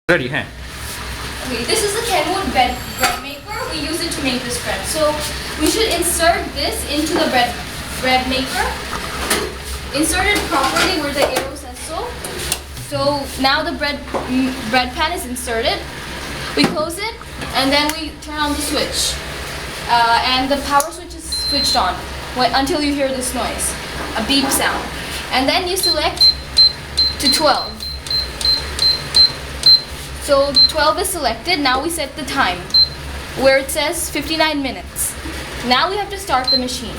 Ready, huh? Okay, this is the Kenwood Bread Maker. We use it to make this bread. So we should insert this into the bread maker. Insert it properly where the arrow says so. So now the bread pan is inserted. We close it and then we turn on the switch. And the power switch is switched on until you hear this noise, a beep sound. And then you select to 12. So 12 is selected. Now we set the time where it says 59 minutes. Now we have to start the machine.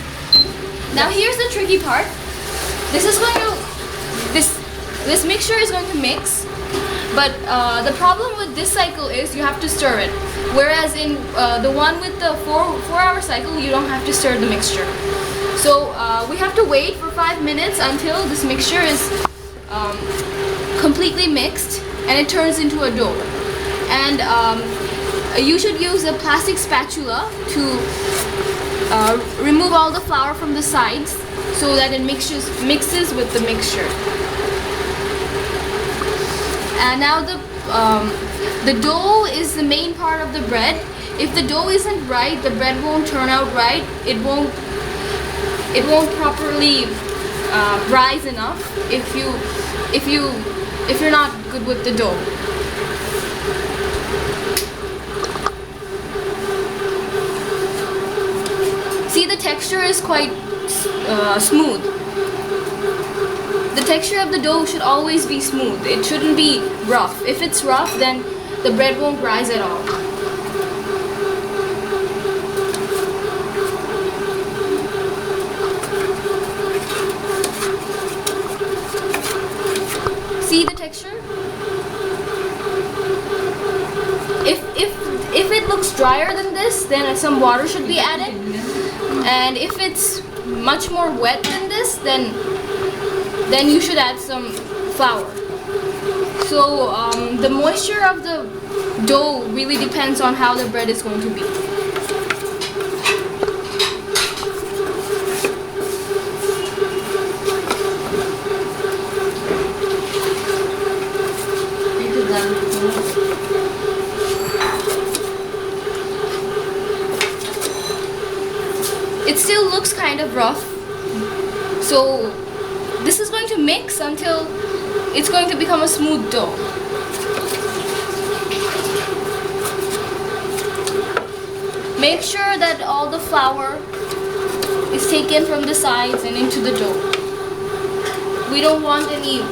Now here's the tricky part. This mixture is going to mix, but the problem with this cycle is you have to stir it. Whereas in the one with the 4-hour cycle, you don't have to stir the mixture. So we have to wait for 5 minutes until this mixture is completely mixed and it turns into a dough. And you should use a plastic spatula to remove all the flour from the sides so that it mixes with the mixture. And now the dough is the main part of the bread. If the dough isn't right, the bread won't turn out right. It won't properly rise enough if you're not good with the dough. See, the texture is quite smooth. The texture of the dough should always be smooth. It shouldn't be rough. If it's rough, then the bread won't rise at all. See the texture? If it looks drier than this, then some water should be added. And if it's much more wet than this, then you should add some flour. So the moisture of the dough really depends on how the bread is going to be. It still looks kind of rough, so this is going to mix until it's going to become a smooth dough. Make sure that all the flour is taken from the sides and into the dough. We don't want any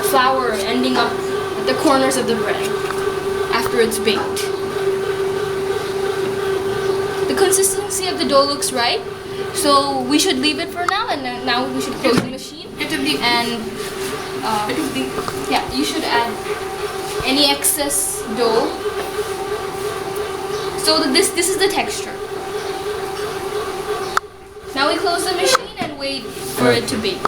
flour ending up at the corners of the bread after it's baked. The consistency of the dough looks right, so we should leave it for now, and now we should close the machine. And yeah, you should add any excess dough. So this is the texture. Now we close the machine and wait for it to bake.